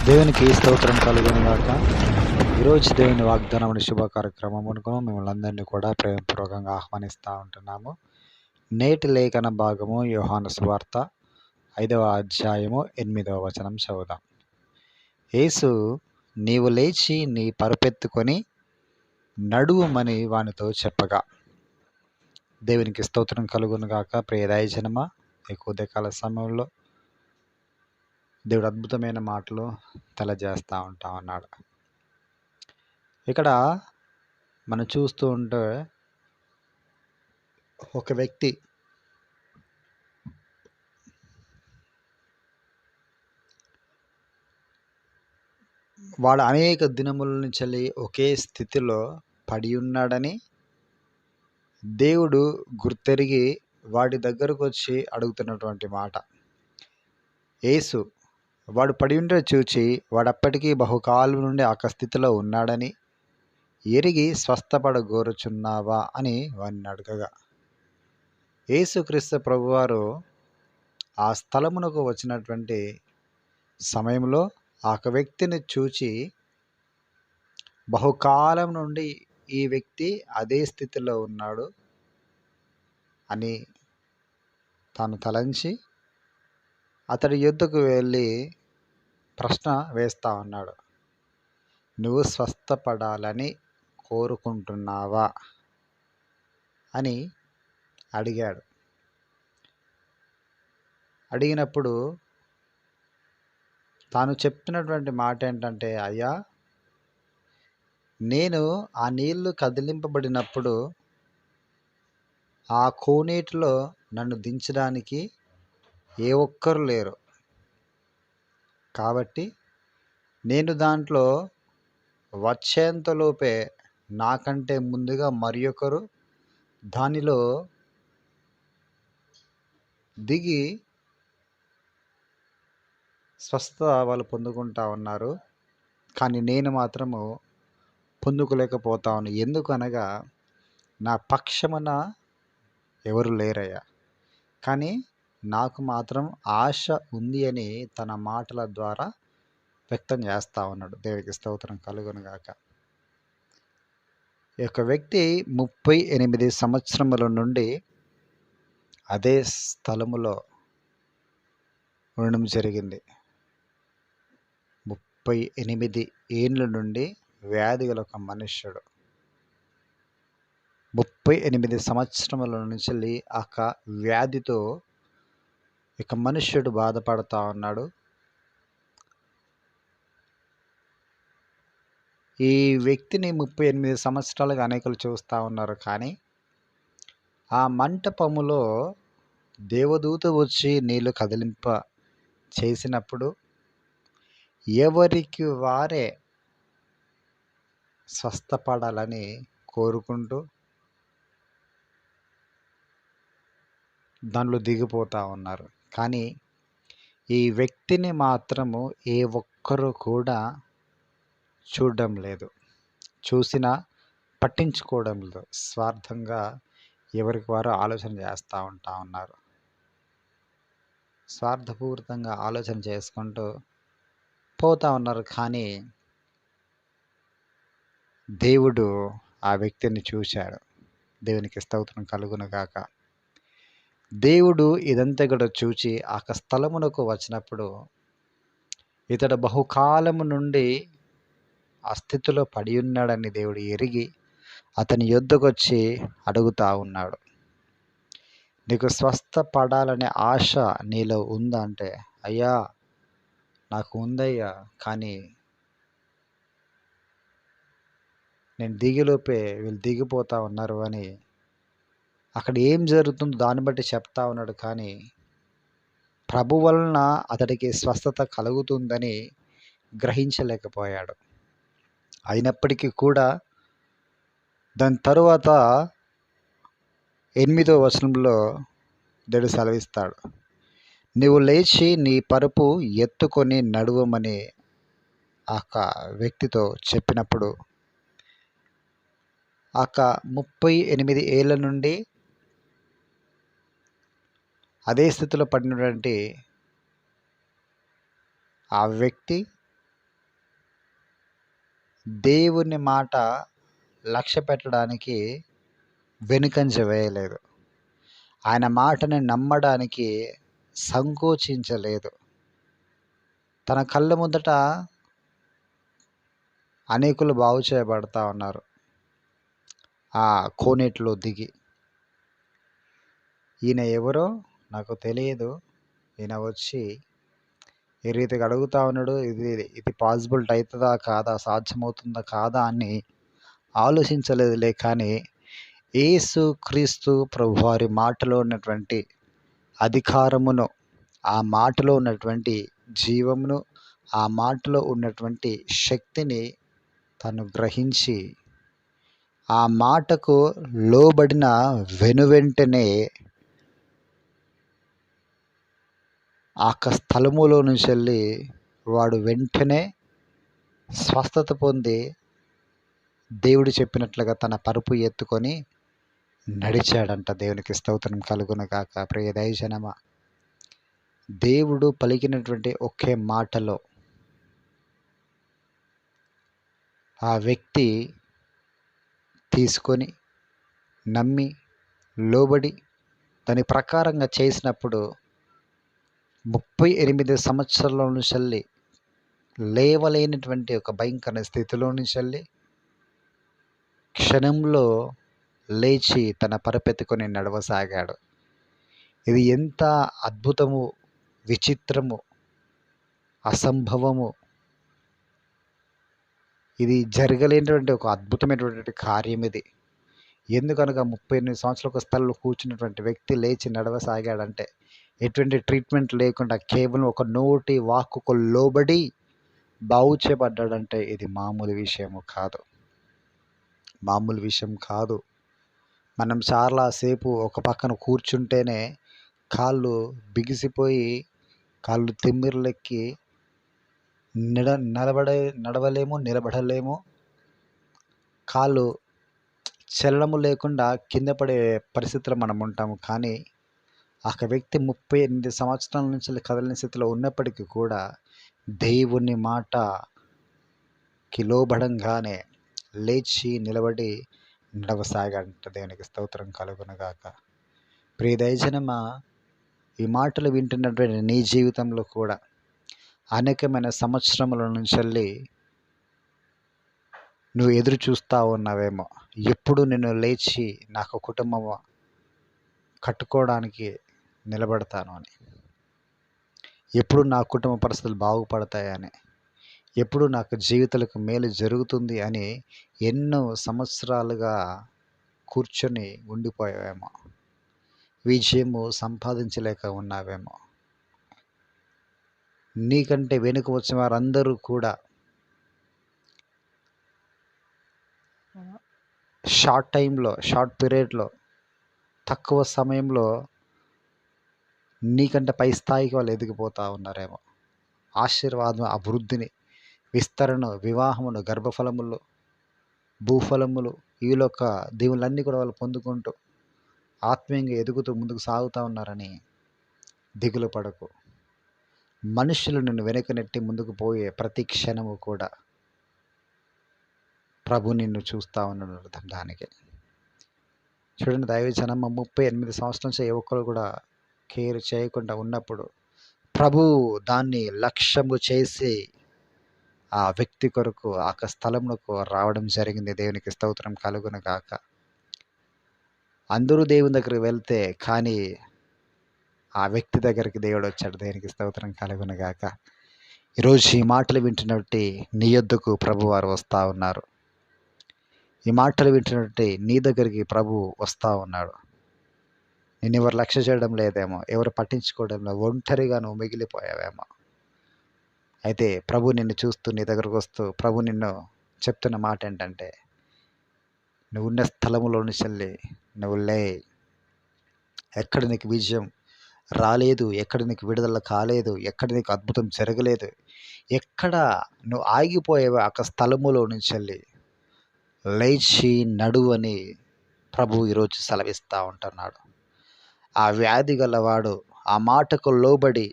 దేవునికి స్తోత్రం కలుగును గాక. ఈరోజు దేవుని వాగ్దానం శుభ కార్యక్రమమునకు మిమ్మల్ని అందరినీ కూడా ప్రేమపూర్వకంగా ఆహ్వానిస్తూ ఉంటున్నాము. నేటి లేఖన భాగము యోహాను సువార్త 5వ అధ్యాయము 8వ వచనం చదువుదాం. యేసు నీవు లేచి నీ పరుపెత్తుకొని నడువుమని వానితో చెప్పగా. దేవునికి స్తోత్రం కలుగును గాక. ప్రియ దైవజనమా, ఈ ఉదయకాల సమయంలో దేవుడు అద్భుతమైన మాటలు తెలియజేస్తూ ఉంటా ఉన్నాడు. ఇక్కడ మనం చూస్తూ ఉంటే ఒక వ్యక్తి వాడు అనేక దినముల నుంచి ఒకే స్థితిలో పడి ఉన్నాడని దేవుడు గుర్తెరిగి వాడి దగ్గరకు వచ్చి అడుగుతున్నటువంటి మాట. యేసు వాడు పడి ఉండే చూచి వాడప్పటికీ బహుకాలం నుండి ఆ స్థితిలో ఉన్నాడని ఎరిగి స్వస్థపడగోరుచున్నావా అని వాడిని అడగగా, యేసుక్రీస్తు ప్రభువారు ఆ స్థలమునకు వచ్చినటువంటి సమయంలో ఆ వ్యక్తిని చూచి బహుకాలం నుండి ఈ వ్యక్తి అదే స్థితిలో ఉన్నాడు అని తాను తలంచి అతడి యొద్దకు వెళ్ళి ప్రశ్న వేస్తూ ఉన్నాడు. నువ్వు స్వస్థపడాలని కోరుకుంటున్నావా అని అడిగాడు. అడిగినప్పుడు తాను చెప్తున్నటువంటి మాట ఏంటంటే, అయ్యా, నేను ఆ నీళ్లు కదిలింపబడినప్పుడు ఆ కోనేటిలో నన్ను దించడానికి ఏ ఒక్కరు లేరు. కాబట్టి నేను దాంట్లో వచ్చేంతలోపే నాకంటే ముందుగా మరి ఒకరు దానిలో దిగి స్వస్థత వాళ్ళు పొందుకుంటా ఉన్నారు. కానీ నేను మాత్రము పొందుకోలేకపోతాను. ఎందుకనగా నా పక్షమున ఎవరు లేరయ్యా, కానీ నాకు మాత్రం ఆశ ఉంది అని తన మాటల ద్వారా వ్యక్తం చేస్తూ ఉన్నాడు. దేవుడికి స్తోత్రం కలుగును గాక. ఈ యొక్క వ్యక్తి 38 సంవత్సరముల నుండి అదే స్థలములో ఉండడం జరిగింది. 38 ఏండ్ల నుండి వ్యాధి గల ఒక మనుష్యుడు 38 సంవత్సరముల నుంచి ఆ వ్యాధితో ఇక మనుష్యుడు బాధపడుతూ ఉన్నాడు. ఈ వ్యక్తిని 38 సంవత్సరాలుగా అనేకులు చూస్తూ ఉన్నారు. కానీ ఆ మంటపములో దేవదూత వచ్చి నీళ్లు కదిలింప చేసినప్పుడు ఎవరికి వారే స్వస్థపడాలని కోరుకుంటూ దానిలో దిగిపోతూ ఉన్నారు. కానీ ఈ వ్యక్తిని మాత్రము ఏ ఒక్కరు కూడా చూడడం లేదు, చూసినా పట్టించుకోవడం లేదు. స్వార్థంగా ఎవరికి వారు ఆలోచన చేస్తూ ఉన్నారు. స్వార్థపూరితంగా ఆలోచన చేసుకుంటూ పోతూ ఉన్నారు. కానీ దేవుడు ఆ వ్యక్తిని చూశాడు. దేవునికి స్తోత్రం కలుగును గాక. దేవుడు ఇదంతా కూడా చూచి ఆ స్థలమునకు వచ్చినప్పుడు ఇతడు బహుకాలము నుండి ఆ స్థితిలో పడి ఉన్నాడని దేవుడు ఎరిగి అతని యొద్దకు వచ్చి అడుగుతా ఉన్నాడు. నీకు స్వస్థపడాలనే ఆశ నీలో ఉందా అంటే, అయ్యా, నాకు ఉందయ్యా, కానీ నేను దిగిలోపే వీళ్ళు దిగిపోతూ ఉన్నారు అని అక్కడ ఏం జరుగుతుందో దాన్ని బట్టి చెప్తా ఉన్నాడు. కానీ ప్రభు వలన అతడికి స్వస్థత కలుగుతుందని గ్రహించలేకపోయాడు. అయినప్పటికీ కూడా దాని తరువాత 8వ వచనంలో దేవుడు సెలవిస్తాడు, నీవు లేచి నీ పరుపు ఎత్తుకొని నడువమని ఆ వ్యక్తితో చెప్పినప్పుడు ఆ 38 ఏళ్ళ నుండి అదే స్థితిలో పడినటువంటి ఆ వ్యక్తి దేవుని మాట లక్ష్య పెట్టడానికి వెనుకంజ వేయలేదు. ఆయన మాటని నమ్మడానికి సంకోచించలేదు. తన కళ్ళ ముందట అనేకులు బాగు చేయబడతా ఉన్నారు ఆ కోనేటిలో దిగి. ఈయన ఎవరో నాకు తెలియదు. ఈయన వచ్చి ఈ రీతిగా అడుగుతా ఉన్నాడు. ఇది పాసిబిలిటీ అవుతుందా కాదా, సాధ్యమవుతుందా కాదా అని ఆలోచించలేదులే. కానీ యేసు క్రీస్తు ప్రభువారి మాటలో ఉన్నటువంటి అధికారమును, ఆ మాటలో ఉన్నటువంటి జీవమును, ఆ మాటలో ఉన్నటువంటి శక్తిని తను గ్రహించి ఆ మాటకు లోబడిన వెనువెంటనే ఆ స్థలములో నుంచి వెళ్ళి వాడు వెంటనే స్వస్థత పొంది దేవుడు చెప్పినట్లుగా తన పరుపు ఎత్తుకొని నడిచాడంట. దేవునికి స్తోత్రం కలుగును గాక. ప్రియ దైవజనమా, దేవుడు పలికినటువంటి ఒకే మాటలో ఆ వ్యక్తి తీసుకొని నమ్మి లోబడి దాని ప్రకారంగా చేసినప్పుడు 38 సంవత్సరాల నుంచి లేవలేనటువంటి ఒక భయంకర స్థితిలో నుంచి క్షణంలో లేచి తన పరుపెత్తుకొని నడవసాగాడు. ఇది ఎంత అద్భుతము, విచిత్రము, అసంభవము. ఇది జరగలేనటువంటి ఒక అద్భుతమైనటువంటి కార్యం ఇది. ఎందుకనగా 38 సంవత్సరాల ఒక స్థలంలో కూర్చున్నటువంటి వ్యక్తి లేచి నడవసాగాడంటే, ఎటువంటి ట్రీట్మెంట్ లేకుండా కేవలం ఒక నోటి వాక్కుకు లోబడి బాగు చేయబడ్డాడంటే ఇది మామూలు విషయము కాదు, మామూలు విషయం కాదు. మనం చాలాసేపు ఒక పక్కన కూర్చుంటేనే కాళ్ళు బిగిసిపోయి కాళ్ళు తిమ్మిర్లెక్కి నడవలేము, నిలబడలేము. కాళ్ళు చలనము లేకుండా కింద పడే పరిస్థితిలో మనం ఉంటాము. కానీ ఒక వ్యక్తి 38 సంవత్సరాల నుంచి కదలని స్థితిలో ఉన్నప్పటికీ కూడా దేవుని మాటకి లోబడంగానే లేచి నిలబడి నడవసాగంట. దేవునికి స్తోత్రం కలుగునుగాక. ప్రియ దైవజనమా, ఈ మాటలు వింటున్నటువంటి నీ జీవితంలో కూడా అనేకమైన సంవత్సరముల నుంచి నువ్వు ఎదురు చూస్తూ ఉన్నావేమో, ఎప్పుడు నేను లేచి నాకు కుటుంబం కట్టుకోవడానికి నిలబడతాను అని, ఎప్పుడు నా కుటుంబ పరిస్థితులు బాగుపడతాయని, ఎప్పుడు నాకు జీవితాలకు మేలు జరుగుతుంది అని ఎన్నో సంవత్సరాలుగా కూర్చొని ఉండిపోయావేమో, విజయము సంపాదించలేక ఉన్నావేమో. నీకంటే వెనుక వచ్చిన వారందరూ కూడా షార్ట్ పీరియడ్లో, తక్కువ సమయంలో నీకంటే పై స్థాయికి వాళ్ళు ఎదిగిపోతూ ఉన్నారేమో. ఆశీర్వాదం, అభివృద్ధిని, విస్తరణ, వివాహమును, గర్భఫలములు, భూఫలములు, ఈలోక దీవులన్నీ కూడా వాళ్ళు పొందుకుంటూ ఆత్మీయంగా ఎదుగుతూ ముందుకు సాగుతూ ఉన్నారని దిగులు పడకు. మనుషులు నిన్ను వెనక నెట్టి ముందుకు పోయే ప్రతి క్షణము కూడా ప్రభు నిన్ను చూస్తూ ఉన్నాడు అర్థం. దానికి చూడండి దైవజనమ్మ, 38 సంవత్సరాల నుంచి ఏ ఒక్కరు కూడా కేర్ చేయకుండా ఉన్నప్పుడు ప్రభు దాన్ని లక్ష్యము చేసి ఆ వ్యక్తి కొరకు ఆ స్థలంలోకి రావడం జరిగింది. దేవునికి స్తోత్రం కలుగును గాక. అందరూ దేవుని దగ్గరికి వెళ్తే కానీ ఆ వ్యక్తి దగ్గరికి దేవుడు వచ్చాడు. దేవునికి స్తోత్రం కలుగును గాక. ఈరోజు ఈ మాటలు వింటున్నట్టు నీ యొద్దకు ప్రభు వారు వస్తూ ఉన్నారు. ఈ మాటలు వింటున్నట్టు నీ దగ్గరికి ప్రభు వస్తూ ఉన్నాడు. నేను ఎవరు లక్ష్య చేయడం లేదేమో, ఎవరు పట్టించుకోవడంలో ఒంటరిగా నువ్వు మిగిలిపోయావేమో. అయితే ప్రభు నిన్ను చూస్తూ నీ దగ్గరకు వస్తూ ప్రభు నిన్ను చెప్తున్న మాట ఏంటంటే, నువ్వు ఉన్న స్థలంలో నుంచి నువ్వు లే. ఎక్కడ నీకు విజయం రాలేదు, ఎక్కడ నీకు విడుదల కాలేదు, ఎక్కడ నీకు అద్భుతం జరగలేదు, ఎక్కడ నువ్వు ఆగిపోయేవో ఆ స్థలములో నుంచి లేచి నడువు అని ప్రభు ఈరోజు సెలవిస్తూ ఉంటున్నాడు. ఆ వ్యాధి గలవాడు ఆ మాటకు లోబడి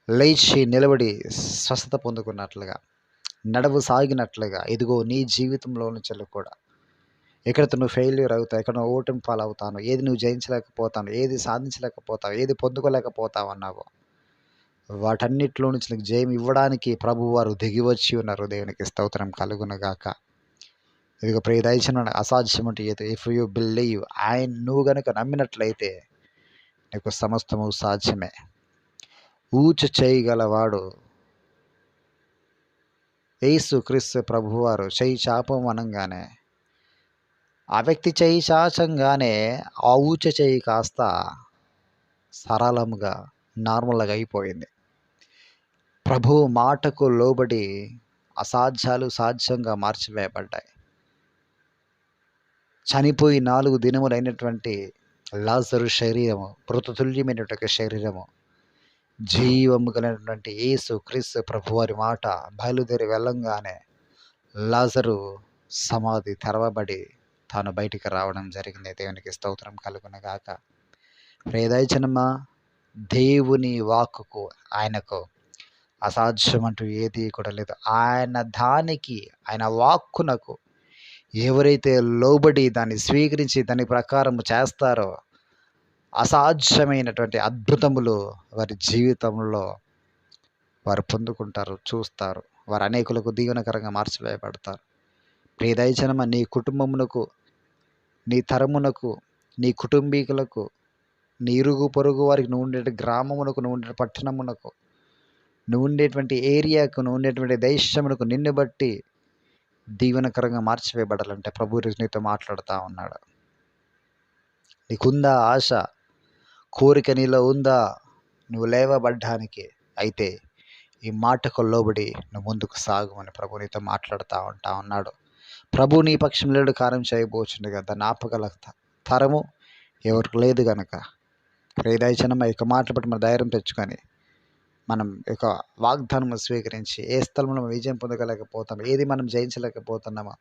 లేచి నిలబడి స్వస్థత పొందుకున్నట్లుగా నడవు సాగినట్లుగా ఇదిగో నీ జీవితంలో నుంచి కూడా ఎక్కడైతే నువ్వు ఫెయిల్యూర్ అవుతావు, ఎక్కడ నువ్వు ఓటమి పాలవుతాను, ఏది నువ్వు జయించలేకపోతాను, ఏది సాధించలేకపోతావు, ఏది పొందుకోలేకపోతావు అన్నావో వాటన్నిటిలో నుంచి నీకు జయం ఇవ్వడానికి ప్రభు వారు దిగివచ్చి ఉన్నారు. దేవునికి స్తోత్రం కలుగునగాక. ఇదిగో ప్రియ దయచిన అసాధ్యం అంటే ఏదో ఇఫ్ యూ బిలీవ్, నువ్వు గనుక నమ్మినట్లయితే నీకు సమస్తము సాధ్యమే. ఊచ చేయగలవాడు యేసు క్రీస్తు ప్రభువారు చెయ్యి చాపం అనగానే ఆ వ్యక్తి చెయ్యి చాచంగానే ఆ ఊచ చెయ్యి కాస్త సరళముగా నార్మల్గా అయిపోయింది. ప్రభువు మాటకు లోబడి అసాధ్యాలు సాధ్యంగా మార్చివేయబడ్డాయి. చనిపోయి 4 దినములైనటువంటి లాజరు శరీరము, మృతతుల్యమైనటువంటి శరీరము, జీవము కలిగినటువంటి యేసు క్రీస్తు ప్రభువారి మాట బయలుదేరి వెళ్ళంగానే లాజరు సమాధి తెరవబడి తాను బయటికి రావడం జరిగింది. దేవునికి స్తోత్రం కలుగునగాక. ప్రియదైజనమా, దేవుని వాక్కుకు ఆయనకు అసాధ్యం అంటూ ఏది కూడా లేదు. ఆయన వాక్కునకు ఎవరైతే లోబడి దాన్ని స్వీకరించి దాని ప్రకారం చేస్తారో అసాధ్యమైనటువంటి అద్భుతములు వారి జీవితంలో వారు పొందుకుంటారు, చూస్తారు. వారు అనేకులకు దీవెనకరంగా మార్చివేయబడతారు. ప్రియదైజనమ, నీ కుటుంబమునకు, నీ తరమునకు, నీ కుటుంబీకులకు, నీ ఇరుగు పొరుగు వారికి, నువ్వు ఉండే గ్రామమునకు, నువ్వు ఉండే పట్టణమునకు, నువ్వు ఉండేటువంటి ఏరియాకు, నువ్వు ఉండేటువంటి దేశమునకు నిన్ను బట్టి దీవెనకరంగా మార్చివేయబడాలంటే ప్రభు నీతో మాట్లాడుతూ ఉన్నాడు. నీకుందా ఆశ, కోరిక నీలో ఉందా నువ్వు లేవబడ్డానికి? అయితే ఈ మాటకు లోబడి నువ్వు ముందుకు సాగుమని ప్రభు నీతో మాట్లాడుతూ ఉన్నాడు. ప్రభు నీ పక్షం లేడు, కార్యం చేయబోచుంది కదా, దాన్ని ఆపగల తరము ఎవరికి లేదు గనక ప్రియదైజనమ ఇక మాటలు బట్టి మన ధైర్యం తెచ్చుకొని మనం ఒక వాగ్దానం స్వీకరించి ఏ స్థలంలో మనం విజయం పొందగలేకపోతాం, ఏది మనం జయించలేకపోతున్నామో,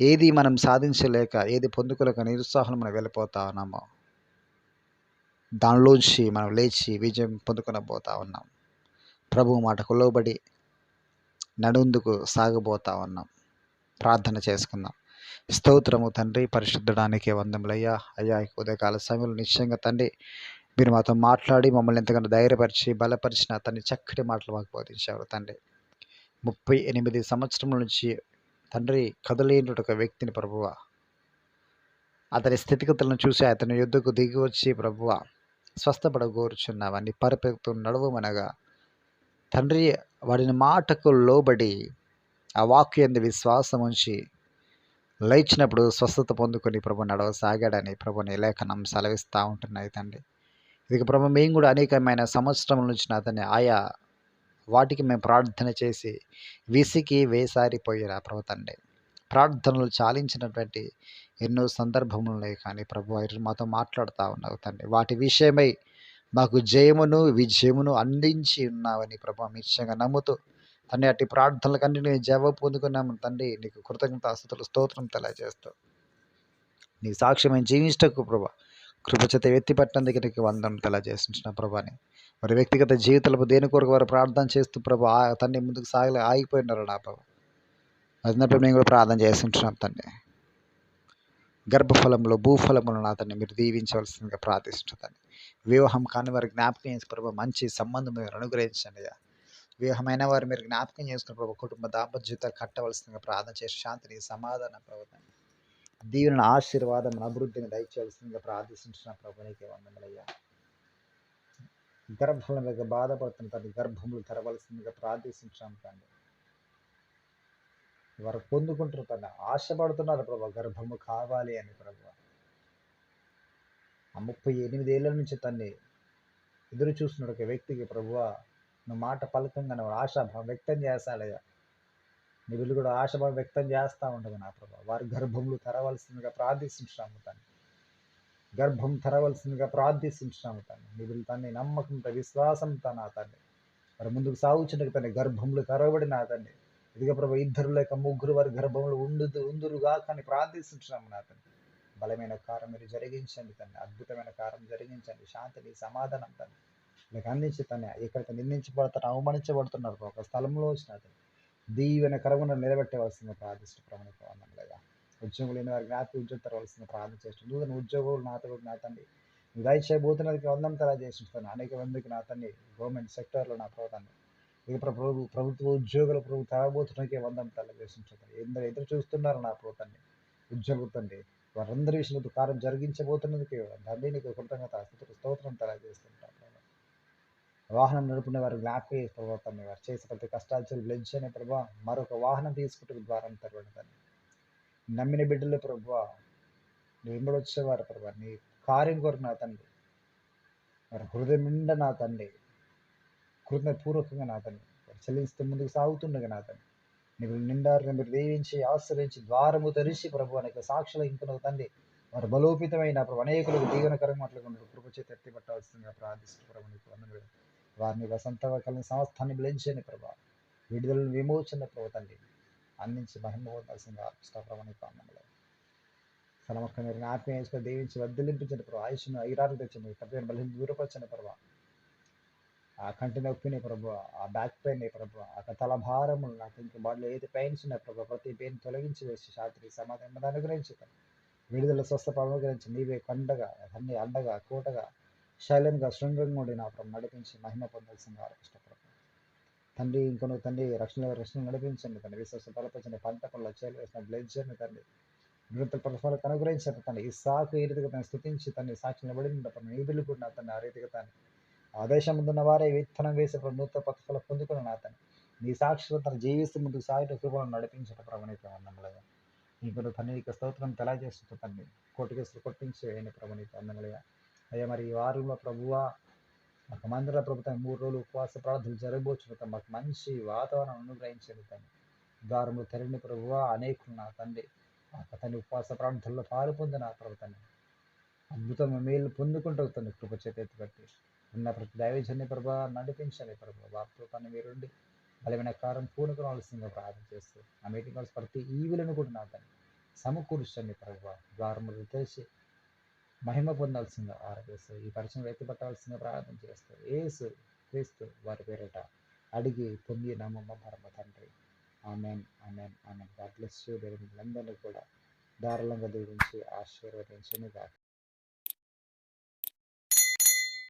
ఏది మనం సాధించలేక, ఏది పొందుకోలేక నిరుత్సాహం మనం వెళ్ళిపోతా ఉన్నామో దానిలోంచి మనం లేచి విజయం పొందుకొని పోతా ఉన్నాం. ప్రభు మాటకు లోబడి నడుందుకు సాగబోతా ఉన్నాం. ప్రార్థన చేసుకుందాం. స్తోత్రము తండ్రి, పరిశుద్ధడానికి వందములయ్యా. అయ్యా ఉదయకాల సమయంలో నిశ్చయంగా తండ్రి మీరు మాతో మాట్లాడి మమ్మల్ని ఎంతగానో ధైర్యపరిచి బలపరిచిన తండ్రి చక్కటి మాటలు మాకు బోధించారు తండ్రి. 38 సంవత్సరముల నుంచి తండ్రి కదలేని ఒక వ్యక్తిని ప్రభువ, అతని స్థితిగతులను చూసి అతని యుద్ధకు దిగి వచ్చి ప్రభువ స్వస్థపడగోరుచున్నావని పరిపెక్తూ నడవమనగా తండ్రి వాడిని మాటకు లోబడి ఆ వాక్కు యందు విశ్వాసం ఉంచి లేచినప్పుడు స్వస్థత పొందుకొని ప్రభు నడవసాగాడని ప్రభుని లేఖనం సెలవిస్తూ ఉంటున్నాయి తండ్రి. ఇక ప్రభు మేము కూడా అనేకమైన సంవత్సరముల నుంచి అతన్ని ఆయా వాటికి మేము ప్రార్థన చేసి విసికి వేసారిపోయారు ఆ ప్రభు తండ్రి. ప్రార్థనలు చాలించినటువంటి ఎన్నో సందర్భములు ఉన్నాయి, కానీ ప్రభు మాతో మాట్లాడుతూ ఉన్నావు తండ్రి. వాటి విషయమై మాకు జయమును విజయమును అందించి ఉన్నావని ప్రభు నిశ్చయంగా నమ్ముతూ తండ్రి అట్టి ప్రార్థనలకన్నీ నేను జవాబు పొందుకున్నాము తండ్రి. నీకు కృతజ్ఞతాస్తుతులు స్తోత్రం తెలియజేస్తూ నీ సాక్ష్యమైన జీవించటకు ప్రభా కృపచేత ఎత్తిపట్టినందుకు నీకు వందనం తెలియజేసిన ప్రభాని మరి వ్యక్తిగత జీవితాలకు దేని కొరకు వారు ప్రార్థన చేస్తూ ప్రభా తండ్రి ముందుకు సాగలే ఆగిపోయినారు నా ప్రభా. అదినప్పుడు మేము కూడా ప్రార్థన చేస్తుంటున్నాం తండ్రి. గర్భఫలంలో భూఫలములు నా తండ్రి మీరు దీవించవలసిందిగా ప్రార్థిస్తుంటాను. వివాహం కాని వారి జ్ఞాపకం చేసి ప్రభావ మంచి సంబంధం మీరు అనుగ్రహించండి. వివాహమైన వారు మీరు జ్ఞాపకం చేసుకున్న ప్రభావ కుటుంబ దాంపత్య జీవితాలు కట్టవలసిందిగా ప్రార్థన చేసి శాంతిని సమాధాన ప్రభుత్వం దీవెన ఆశీర్వాదం అభివృద్ధిని దయచేయాల్సిందిగా ప్రార్థిస్తున్న ప్రభునికి వందనములయ్యా. గర్భఫలం మీద బాధపడుతున్న తండ్రి గర్భములు తెరవలసిందిగా ప్రార్థిస్తున్నాం తండ్రి. వారు పొందుకుంటున్న తండ్రి ఆశపడుతున్నారు ప్రభావ గర్భము కావాలి అని ప్రభావ. ఆ 38 ఏళ్ళ నుంచి తన్ని ఎదురు చూస్తున్న ఒక వ్యక్తికి ప్రభువ నువ్వు మాట పలకంగానే ఆశాభావం వ్యక్తం చేస్తాడయ్యా. నీ వీళ్ళు కూడా ఆశాభావం వ్యక్తం చేస్తూ ఉంటుంది నా ప్రభావ. వారి గర్భములు తెరవలసిందిగా ప్రార్థిస్తున్నాము తండ్రి. గర్భం తెరవలసిందిగా ప్రార్థిస్తున్నాము తండ్రి. నీ వీళ్ళు తన్ని నమ్మకంతో విశ్వాసంతో నా తండ్రి మరి ముందుకు సాగుచుండగా తండ్రి గర్భములు తెరవబడి నా తండ్రి. ఇదిగో ప్రభు 2 లేక 3 వారి గర్భములు ఉందురుగా కానీ ప్రార్థిస్తున్నాము నా తండ్రి. బలమైన కార్యం మీరు జరిగించండి తండ్రి. అద్భుతమైన కార్యం జరిగించండి. శాంతిని సమాధానం తండ్రి లేక అందించి తండ్రి. ఎక్కడికి నిందించబడతారు అవమానించబడుతున్నారు ఒక స్థలంలో వచ్చిన తండ్రి దీవెన కరమున నిలబెట్టవలసిన ప్రార్థిస్తూ ప్రభునికి వందనములయ్యా. ఉద్యోగం లేని వారికి జ్ఞాపకం ఉద్యోగం తరవలసిన ప్రార్థన చేస్తుంది. నూతన ఉద్యోగులు నాతో కూడా నా తండ్రి నువ్వు దయచేయబోతున్నది వందం తలా చేస్తుంటాను. అనేక మందికి నా తండ్రి గవర్నమెంట్ సెక్టర్లో నా ప్రభుత్వాన్ని ఇక ప్రభుత్వ ఉద్యోగుల ప్రభు తరబోతున్నకే వందం తల చేస్తుంటాను. ఎందరో ఎదురు చూస్తున్నారు నా ప్రభుత్వాన్ని ఉద్యోగం తండ్రి వారందరి విషయంలో కార్యం జరిగించబోతున్నందుకే తండ్రి నీకు కృతజ్ఞత స్తోత్రం తలా చేస్తుంటాను. వాహనం నడుపుకునే వారు జ్ఞాపకం చేసి ప్రభావ తండ్రి వారు చేసే ప్రతి కష్టాలు బ్లెడ్జ్ అనే ప్రభావ మరొక వాహనం తీసుకుంటే ద్వారం తెరవండి తండ్రి. నమ్మిన బిడ్డలు ప్రభావ నువ్వు వెంబడొచ్చేవారు ప్రభావ నీ కార్యం కొరకు నా తండ్రి వారి హృదయం నిండా నా తండ్రి కృతజ్ఞపూర్వకంగా నా తండ్రి వారు చెల్లిస్తూ ముందుకు సాగుతుండగా నా తండ్రి నీకు నిండారుగా మీరు దీవించి ఆశ్రయించి ద్వారము తెరిచి ప్రభు అనేక సాక్షులు ఇంకొన తండ్రి వారు బలోపితమైన ప్రభు అనేకులకు దీవెనకరంగా అట్లా కృప చేతి ఎత్తి పట్టాల్సిందిగా ప్రార్థిస్తూ ప్రభు నీకు వందనములు. వారిని వసంతవకాలను సంస్థాన్ని బ్లెంచని ప్రభా విడుదలను విమోచన ప్రభు తండ్రి అందించి మహిమ పొందాల్సిందిగా ప్రభానికి వందనములు. సలమక్క మీరు జ్ఞాపకం చేసుకొని దీవించి వర్ధలింపించండి ప్రభు. ఆయుష్ను ఐరారు తెచ్చండి. తప్పని బలిని దూరపరచండి ప్రభా. ఆ కంటి నొప్పిని ప్రభు, ఆ బ్యాక్ పెయిన్ ప్రభు, ఆ తల భారములు నాకు ఇంక బాడీలో ఏది పెయిన్స్ ఉన్నాయి ప్రభు ప్రతి పెయిన్ తొలగించి వేసి శాంతి సమాధానం అనుగ్రహించుతాను. విడుదల స్వస్థత అనుగ్రహించి నీవే కొండగా అన్ని అండగా కోటగా శైలంగా శృంగంగా ఉండి నా ప్రభు నడిపించి మహిమ పొందాల్సిందిగా ఇష్టపడతాను తండ్రి. ఇంకొన తండ్రి రక్షణ నడిపించండి తండ్రి. విశ్వాసం బలపరచండి. పంట పనుల చేలు వేసిన బ్లెడ్జర్ని తండ్రి నిరంతర ప్రతిఫలకు అనుగ్రహించండి తండ్రి. ఈ సాకు ఏ రీతిగా తను స్థుతించి తండ్రి సాక్షి నిలబడి నీ బిల్లు కూడా నా తండ్రి ఆ రీతిగా తండ్రి ఆ దేశం ముందున్న వారే విత్తనం వేసి నూతన ప్రతిఫలం పొందుకుని నా తండ్రి నీ సాక్షిలో తను జీవిస్తూ ముందుకు సాగిన కృపలను నడిపించడం ప్రభునికి వందనములుగా. ఇంకొక తండ్రి స్తోత్రం తెలియజేస్తూ తండ్రి కోటికేసులు కొట్టించి అయిన ప్రభునికి వందనములుగా. అయ్యా మరి ఈ వారంలో ప్రభువా మాకు మందిర ప్రభుత్వం 3 రోజులు ఉపవాస ప్రార్థనలు జరగబోచున్న మాకు మంచి వాతావరణం అనుగ్రహించండి తండ్రి. ద్వారములు తెరని ప్రభువా అనేకులు నా తండ్రి తండ్రి ఉపవాస ప్రార్థనలో పాలు పొందిన ప్రభుత్వాన్ని అద్భుతంగా మేలు పొందుకుంటూ తండ్రి కృప చేత ఎత్తుపట్టి ఉన్న ప్రతి దైవజన్య ప్రభా నడిపించండి ప్రభు. వారితో తను మీరుండి బలమైన కారం పూనుకోవాల్సిందిగా ప్రార్థన చేస్తూ ఆ మీటింగ్ కాల్స్ ప్రతి ఈవులను కూడా నా తండ్రి సమకూర్చండి ప్రభు. ద్వారములు తెరిచి మహిమ పొందాల్సిందిగా ఆరవేస్తూ ఈ పరిచయం ఎత్తిపట్టాల్సిందిగా ప్రార్థన చేస్తూ యేసు క్రీస్తు వారి పేరిట అడిగి పొంది నమ్మమ్మ పరమ తండ్రి. Amen amen amen. God bless you. దేవుని అందరినీ కూడా ధారాళంగా దీవించి ఆశీర్వదించును గాక.